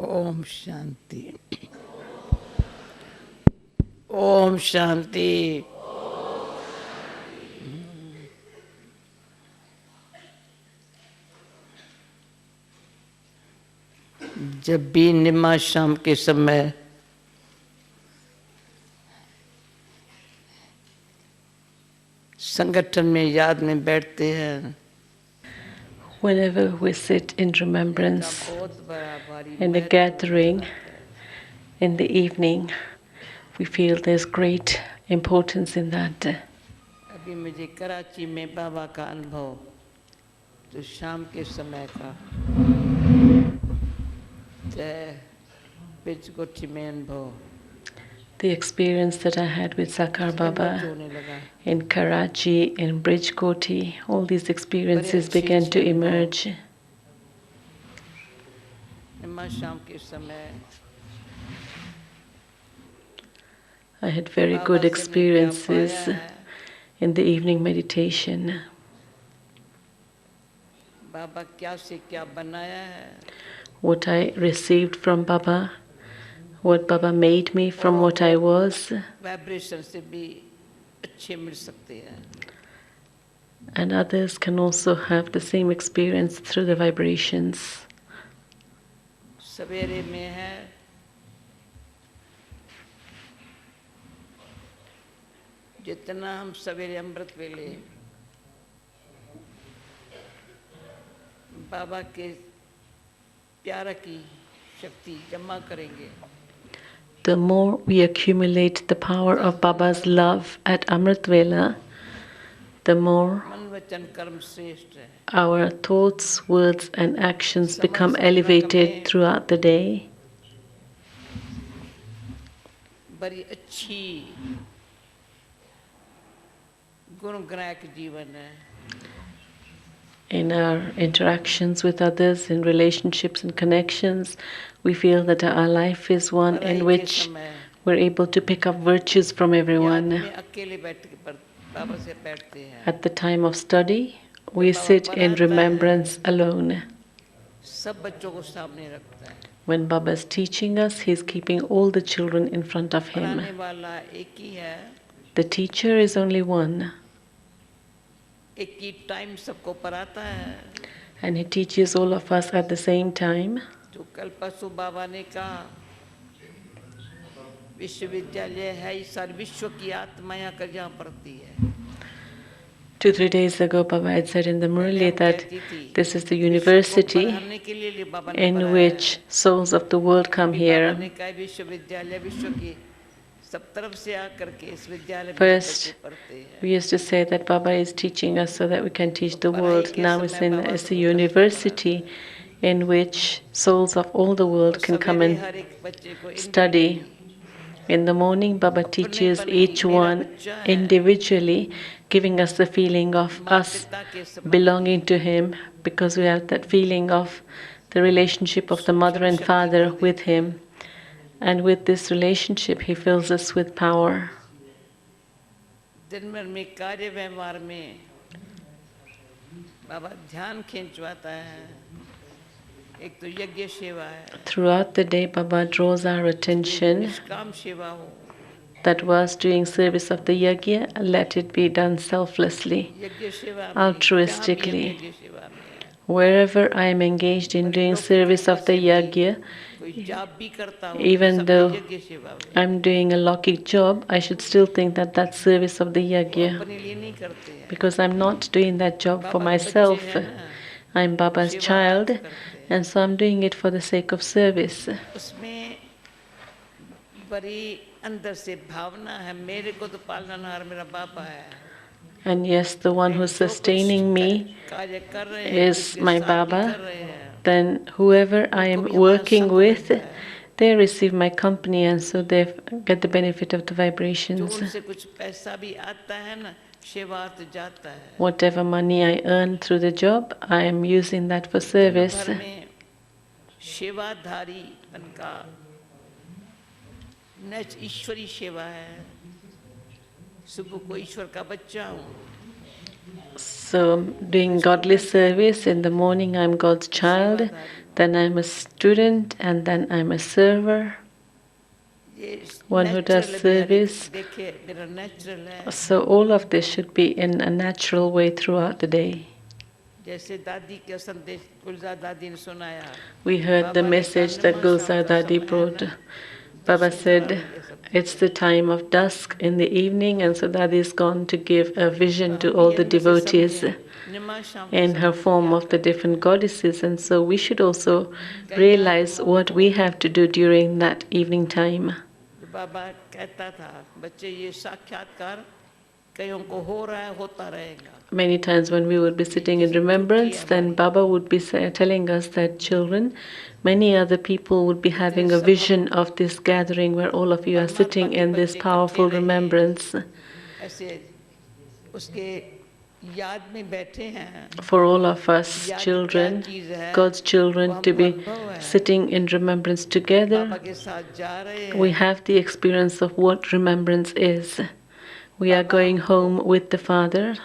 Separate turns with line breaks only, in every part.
ओम शांति। ओम शांति। जब भी निमा शाम के समय संगठन में याद में बैठते हैं,
whenever we sit in remembrance in a gathering in the evening, we feel there's great importance in that.
अभी मुझे कराची में बाबा का अनुभव तो शाम के समय का बिचकोठी में अनुभव,
The experience that I had with Sakar Baba in Karachi, in Bridgekoti, all these experiences began to emerge. I had very good experiences in the evening meditation. What I received from Baba, what Baba made me from what I was, and others can also have the same experience through the vibrations.
जितना हम सवेरे अमृत वेले बाबा के प्यार की शक्ति जमा करेंगे,
the more we accumulate the power of Baba's love at Amrit Vela, the more our thoughts, words and actions become elevated throughout the day.
बड़ी अच्छी गुणग्राहक जीवन है.
In our interactions with others, in relationships and connections, we feel that our life is one in which we're able to pick up virtues from everyone. At the time of study, we sit in remembrance alone. When Baba is teaching us, he's keeping all the children in front of him. The teacher is only one. And he teaches all of us at the same time. 2-3 days ago, Baba had said in the Murli that this is the university in which souls of the world come here. First, we used to say that Baba is teaching us so that we can teach the world. Now we're saying that it's a university in which souls of all the world can come and study. In the morning, Baba teaches each one individually, giving us the feeling of us belonging to him, because we have that feeling of the relationship of the mother and father with him. And with this relationship, he fills us with power. Throughout the day, Baba draws our attention that whilst doing service of the yajna, let it be done selflessly, altruistically. Wherever I am engaged in doing service of the yajna, even though I'm doing a Lokik job, I should still think that that's service of the yajna, because I'm not doing that job for myself. I'm Baba's child, and so I'm doing it for the sake of service. And yes, the one who's sustaining me is my Baba. Then whoever I am working with, they receive my company, and so they get the benefit of the vibrations. Whatever money I earn through the job, I am using that for service. So, doing godly service in the morning, I'm God's child, then I'm a student, and then I'm a server, one who does service. So, all of this should be in a natural way throughout the day. We heard the message that Gulzar Dadi brought. Baba said it's the time of dusk in the evening, and so Dadi is gone to give a vision to all the devotees in her form of the different goddesses. And so we should also realize what we have to do during that evening time. Many times when we would be sitting in remembrance, then Baba would be telling us that, children, many other people would be having a vision of this gathering where all of you are sitting in this powerful remembrance. For all of us children, God's children, to be sitting in remembrance together, we have the experience of what remembrance is. We are going home with the Father.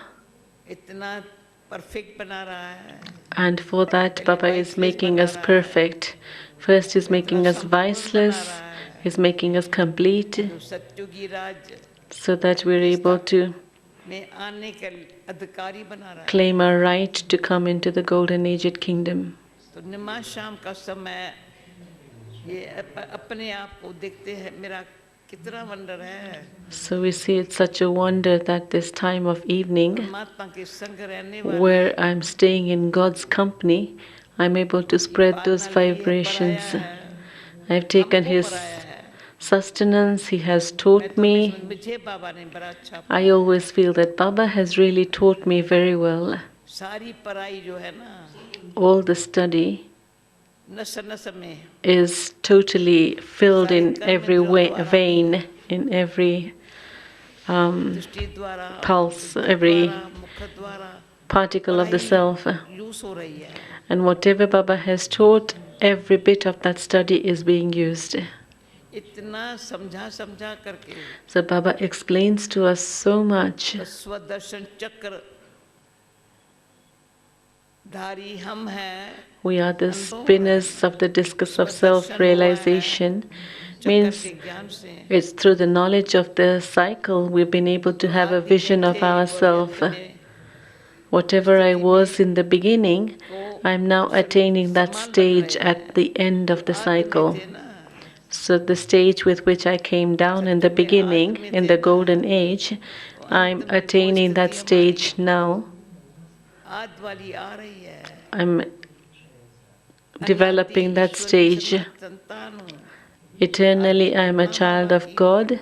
And for that, Baba is making us perfect. First, He's making us viceless, He's making us complete, so that we're able to claim our right to come into the golden aged kingdom. So we see it's such a wonder that this time of evening, where I'm staying in God's company, I'm able to spread those vibrations. I've taken His sustenance, He has taught me. I always feel that Baba has really taught me very well. All the study is totally filled in every vein, in every pulse, every particle of the self. And whatever Baba has taught, every bit of that study is being used. So Baba explains to us so much. We are the spinners of the discus of self-realization. Means it's through the knowledge of the cycle we've been able to have a vision of ourselves. Whatever I was in the beginning, I'm now attaining that stage at the end of the cycle. So the stage with which I came down in the beginning, in the golden age, I'm attaining that stage now. I'm developing that stage. Eternally, I am a child of God,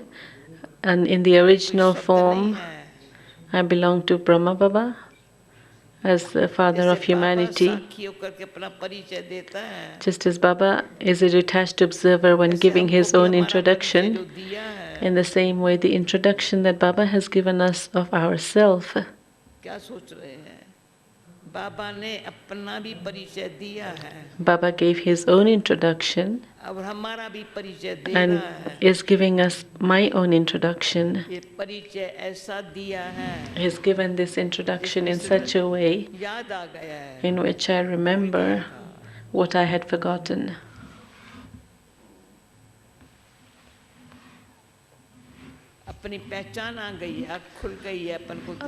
and in the original form, I belong to Brahma Baba as the father of humanity. Just as Baba is a detached observer when giving his own introduction, in the same way, the introduction that Baba has given us of ourself. Baba gave his own introduction and is giving us my own introduction. He's given this introduction in such a way in which I remember what I had forgotten.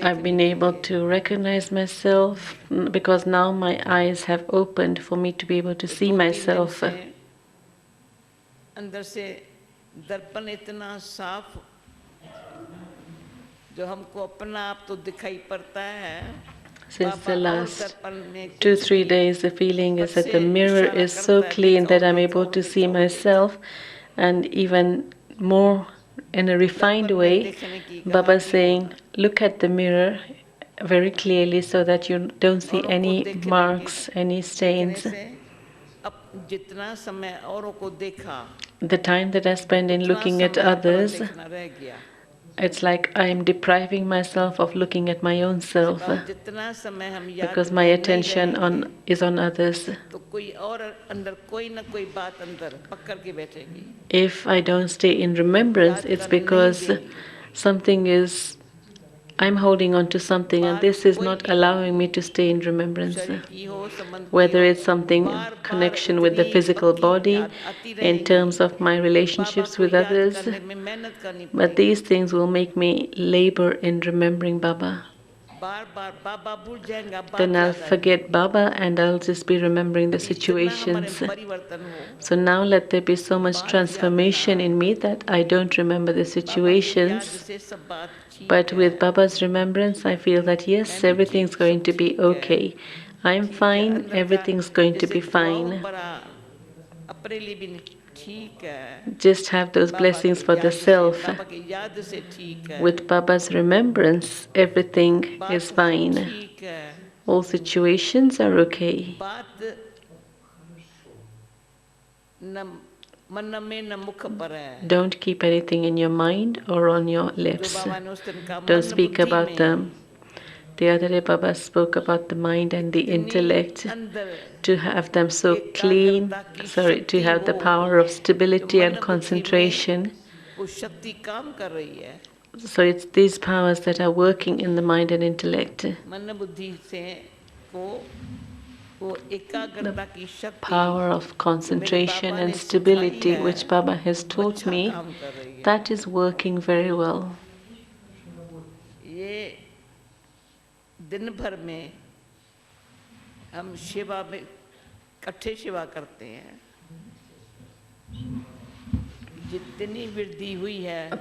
I've been able to recognize myself because now my eyes have opened for me to be able to see myself. Since the last 2-3 days, the feeling is that the mirror is so clean that I'm able to see myself, and even more in a refined way, Baba is saying, look at the mirror very clearly so that you don't see any marks, any stains. The time that I spend in looking at others, it's like I am depriving myself of looking at my own self because my attention is on others. If I don't stay in remembrance, it's because something is I'm holding on to something and this is not allowing me to stay in remembrance. Whether it's something in connection with the physical body, in terms of my relationships with others, but these things will make me labor in remembering Baba. Then I'll forget Baba and I'll just be remembering the situations. So now let there be so much transformation in me that I don't remember the situations. But with Baba's remembrance, I feel that yes, everything's going to be okay. I'm fine, everything's going to be fine. Just have those blessings for the self. With Baba's remembrance, everything is fine. All situations are okay. Don't keep anything in your mind or on your lips. Don't speak about them. The other day Baba spoke about the mind and the intellect, to have them so clean, to have the power of stability and concentration. So it's these powers that are working in the mind and intellect. The power of concentration and stability which Baba has taught me, that is working very well.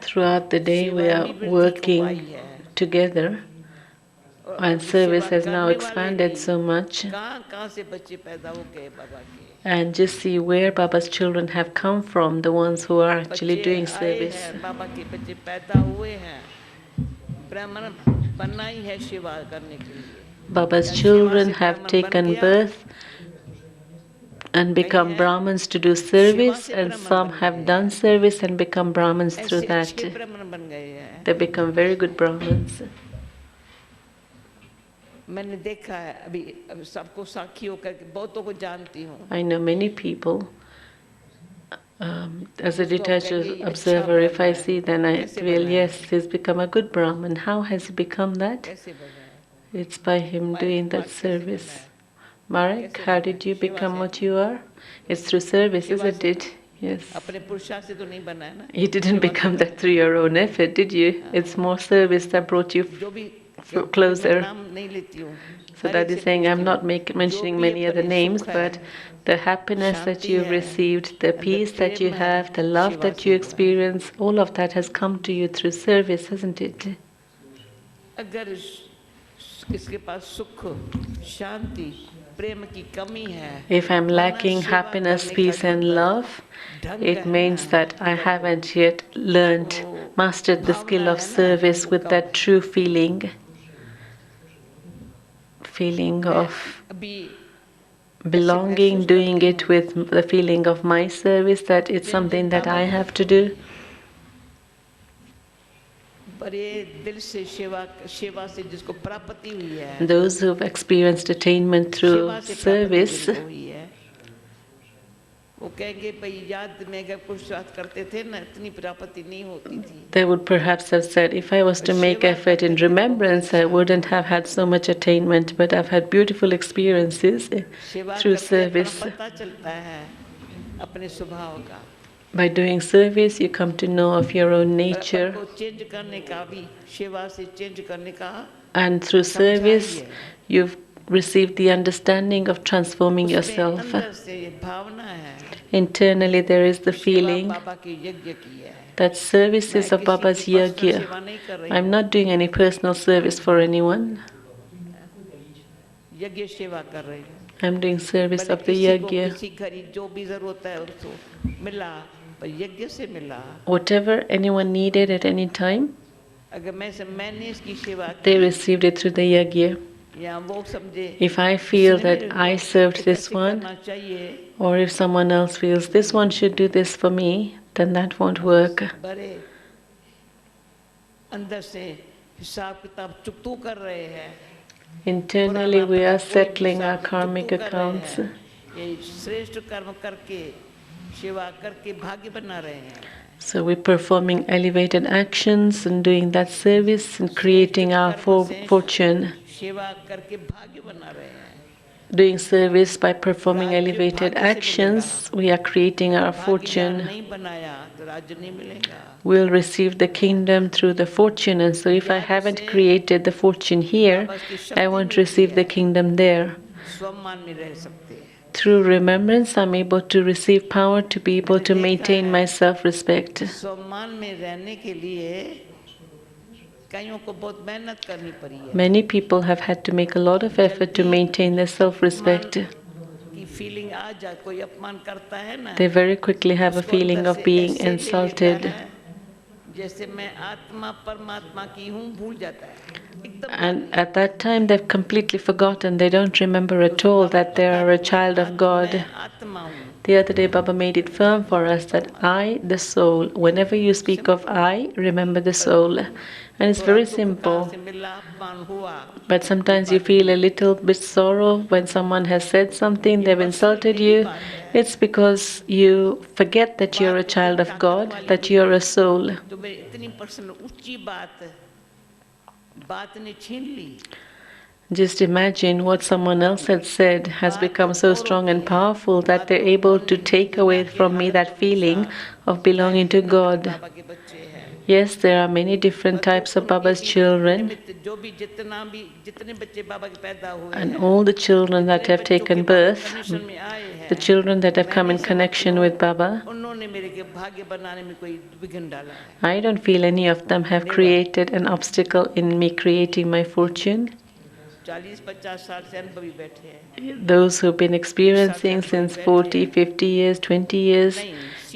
Throughout the day we are working together, and service has now expanded so much. And just see where Baba's children have come from, the ones who are actually doing service. Baba's children have taken birth and become Brahmins to do service, and some have done service and become Brahmins through that. They become very good Brahmins. I know many people. As a detached observer, if I see, then I feel, yes, he's become a good Brahmin. How has he become that? It's by him doing that service. Marek, how did you become what you are? It's through service, isn't it? Yes. You didn't become that through your own effort, did you? It's more service that brought you closer. So Dadi is saying, I'm not mentioning many other names, but the happiness that you've received, the peace that you have, the love that you experience, all of that has come to you through service, hasn't it? If I'm lacking happiness, peace and love, it means that I haven't yet mastered the skill of service with that true feeling of belonging, doing it with the feeling of my service, that it's something that I have to do. Those who've experienced attainment through service, they would perhaps have said, if I was to make effort in remembrance, I wouldn't have had so much attainment, but I've had beautiful experiences through service. By doing service, you come to know of your own nature. And through service, you've received the understanding of transforming yourself. Internally, there is the feeling that service is of Baba's yajna. I'm not doing any personal service for anyone. I'm doing service of the yajna. Whatever anyone needed at any time, they received it through the yajna. If I feel that I served this one, or if someone else feels this one should do this for me, then that won't work. Internally, we are settling our karmic accounts. So we're performing elevated actions and doing that service and creating our fortune. Doing service by performing elevated actions, we are creating our fortune. We'll receive the kingdom through the fortune, and so if I haven't created the fortune here, I won't receive the kingdom there. Through remembrance, I'm able to receive power to be able to maintain my self-respect. Many people have had to make a lot of effort to maintain their self-respect. They very quickly have a feeling of being insulted. And at that time, they've completely forgotten. They don't remember at all that they are a child of God. The other day, Baba made it firm for us that I, the soul, whenever you speak of I, remember the soul. And it's very simple. But sometimes you feel a little bit sorrow when someone has said something, they've insulted you. It's because you forget that you're a child of God, that you're a soul. Just imagine what someone else had said has become so strong and powerful that they're able to take away from me that feeling of belonging to God. Yes, there are many different types of Baba's children, and all the children that have taken birth, the children that have come in connection with Baba, I don't feel any of them have created an obstacle in me creating my fortune. Those who've been experiencing since 40, 50 years, 20 years,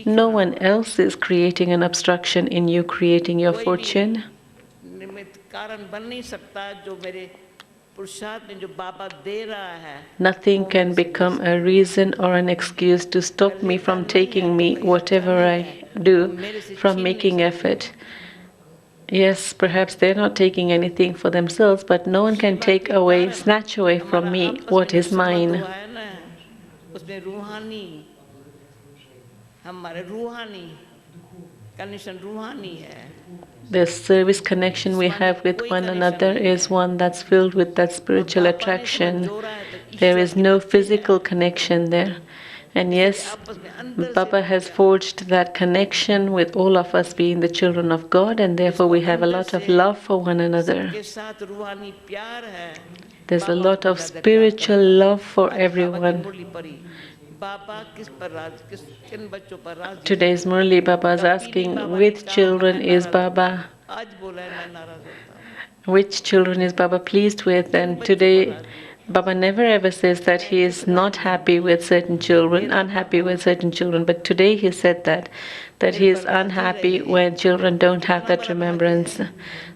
no one else is creating an obstruction in you creating your fortune. Nothing can become a reason or an excuse to stop me from taking me whatever I do, from making effort. Yes, perhaps they're not taking anything for themselves, but no one can take away, snatch away from me what is mine. The service connection we have with one another is one that's filled with that spiritual attraction. There is no physical connection there. And yes, Baba has forged that connection with all of us being the children of God, and therefore we have a lot of love for one another. There's a lot of spiritual love for everyone. Today's Murli, Baba is asking, which children is Baba? Which children is Baba pleased with? And today, Baba never ever says that he is not happy with certain children, unhappy with certain children. But today he said that he is unhappy when children don't have that remembrance.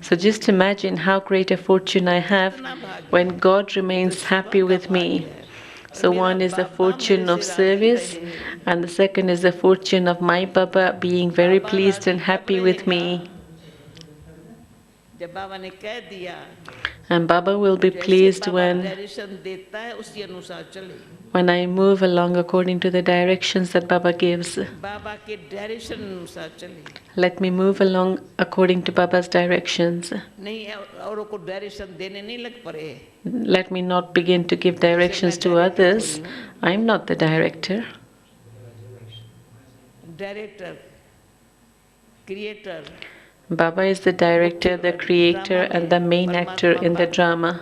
So just imagine how great a fortune I have when God remains happy with me. So one is the fortune of service, and the second is the fortune of my Baba being very pleased and happy with me. And Baba will be pleased when I move along according to the directions that Baba gives. Let me move along according to Baba's directions. Let me not begin to give directions to others. I'm not the director.
Creator.
Baba is the director, the creator, and the main actor in the drama.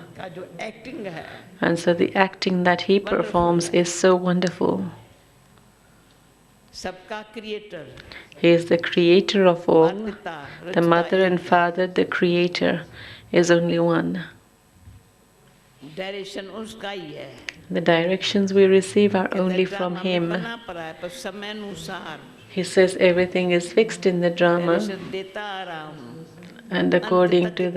And so the acting that he performs is so wonderful. He is the creator of all. The mother and father, the creator, is only one. The directions we receive are only from him. He says everything is fixed in the drama, and according to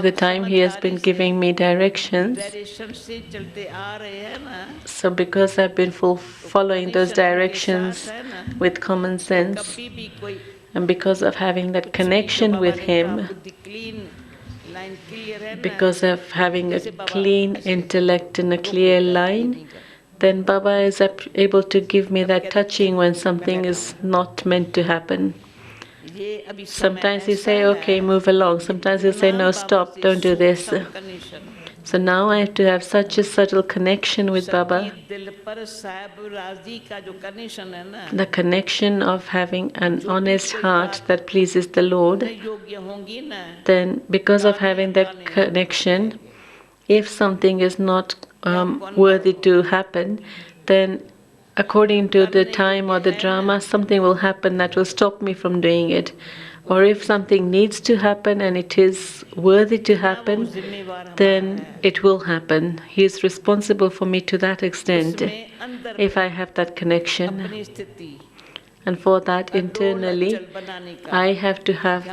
the time he has been giving me directions. So because I've been following those directions with common sense, and because of having that connection with him, because of having a clean intellect and a clear line, then Baba is able to give me that touching when something is not meant to happen. Sometimes he say, okay, move along. Sometimes he say, no, stop, don't do this. So now I have to have such a subtle connection with Baba. The connection of having an honest heart that pleases the Lord. Then because of having that connection, if something is not worthy to happen, then according to the time or the drama, something will happen that will stop me from doing it. Or if something needs to happen and it is worthy to happen, then it will happen. He is responsible for me to that extent if I have that connection. And for that, internally, I have to have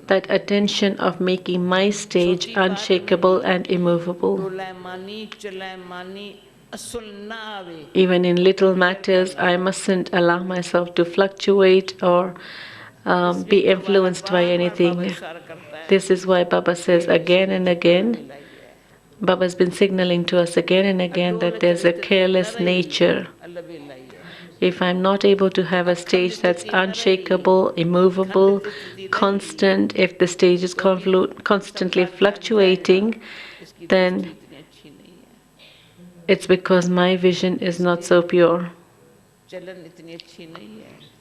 that attention of making my stage unshakable and immovable. Even in little matters, I mustn't allow myself to fluctuate or be influenced by anything. This is why Baba says again and again, Baba's been signaling to us again and again that there's a careless nature. If I'm not able to have a stage that's unshakable, immovable, constant, if the stage is constantly fluctuating, then it's because my vision is not so pure.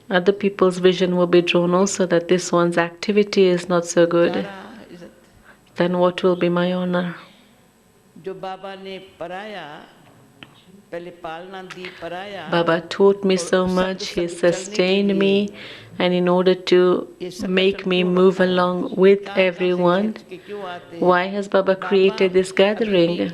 Other people's vision will be drawn also that this one's activity is not so good. Then what will be my honor? Baba taught me so much, he sustained me, and in order to make me move along with everyone, why has Baba created this gathering?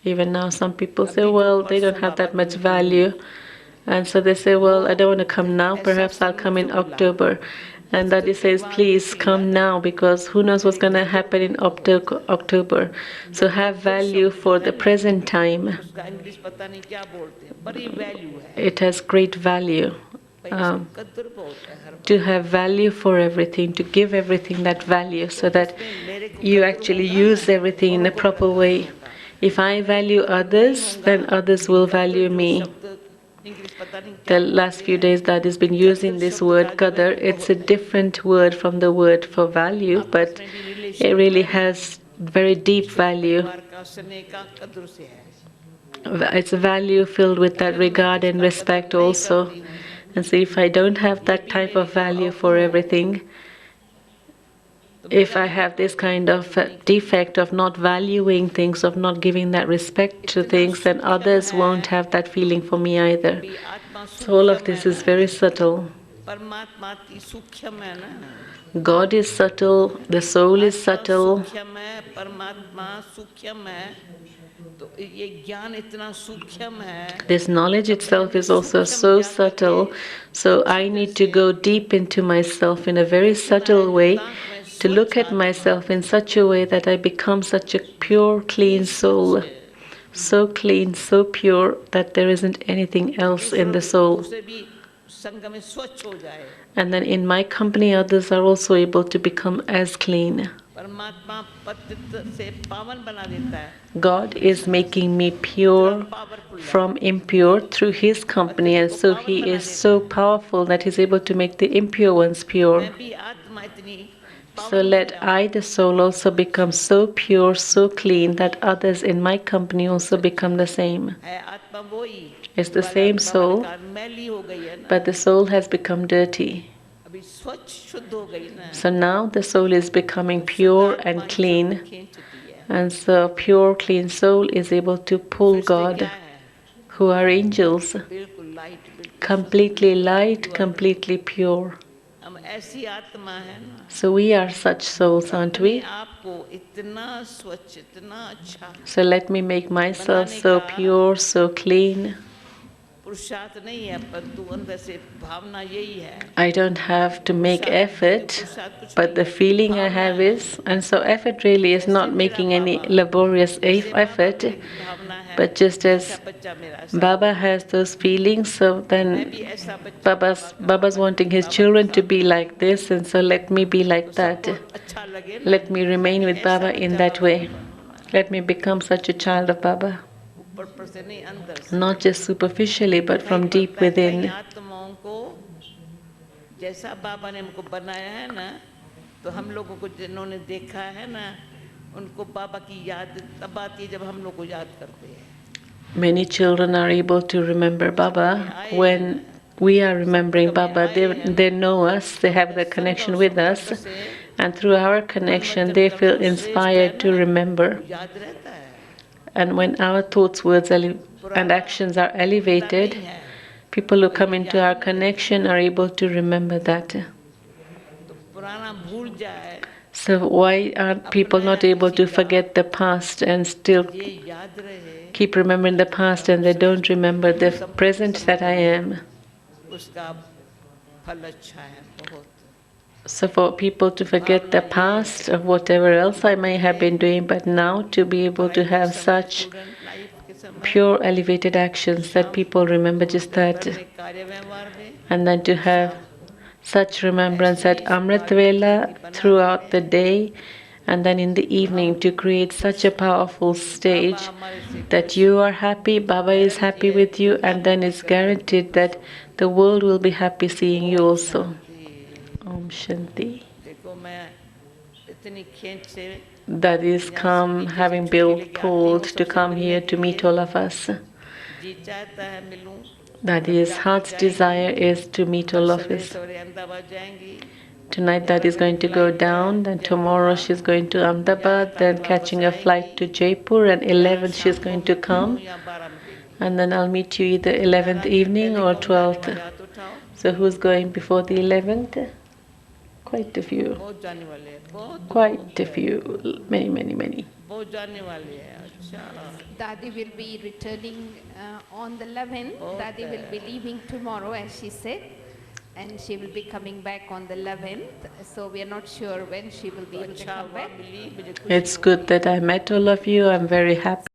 Even now some people say, well, they don't have that much value. And so they say, well, I don't want to come now, perhaps I'll come in October. And Dadi says, please come now, because who knows what's going to happen in October. So have value for the present time. It has great value. To have value for everything, to give everything that value, so that you actually use everything in a proper way. If I value others, then others will value me. The last few days that has been using this word qadar, it's a different word from the word for value, but it really has very deep value. It's a value filled with that regard and respect also. And so if I don't have that type of value for everything, if I have this kind of defect of not valuing things, of not giving that respect to things, then others won't have that feeling for me either. So all of this is very subtle. God is subtle, the soul is subtle. This knowledge itself is also so subtle, so I need to go deep into myself in a very subtle way, to look at myself in such a way that I become such a pure, clean soul. So clean, so pure that there isn't anything else in the soul. And then in my company, others are also able to become as clean. God is making me pure from impure through His company, and so He is so powerful that He's able to make the impure ones pure. So let I, the soul, also become so pure, so clean that others in my company also become the same. It's the same soul, but the soul has become dirty. So now the soul is becoming pure and clean, and so a pure, clean soul is able to pull God, who are angels, completely light, completely pure. So we are such souls, aren't we? So let me make myself so pure, so clean, I don't have to make effort, but the feeling I have is, and so effort really is not making any laborious effort, but just as Baba has those feelings, so then Baba's wanting his children to be like this, and so let me be like that. Let me remain with Baba in that way. Let me become such a child of Baba. Not just superficially, but from deep within. Many children are able to remember Baba when we are remembering Baba. They know us, they have the connection with us, and through our connection they feel inspired to remember. And when our thoughts, words, and actions are elevated, people who come into our connection are able to remember that. So why are people not able to forget the past and still keep remembering the past, and they don't remember the present that I am? So for people to forget the past of whatever else I may have been doing, but now to be able to have such pure elevated actions that people remember just that, and then to have such remembrance at Amrit Vela throughout the day, and then in the evening to create such a powerful stage that you are happy, Baba is happy with you, and then it's guaranteed that the world will be happy seeing you also. Om Shanti. That is come, having been pulled to come here to meet all of us. That is, heart's desire is to meet all of us. Tonight that is going to go down, then tomorrow she's going to Ahmedabad, then catching a flight to Jaipur, and 11th she's going to come. And then I'll meet you either 11th evening or 12th. So who's going before the 11th? Quite a few. Quite a few. Many, many, many.
Dadi will be returning on the 11th. Dadi will be leaving tomorrow, as she said, and she will be coming back on the 11th. So we are not sure when she will be able to come back.
It's good that I met all of you. I'm very happy.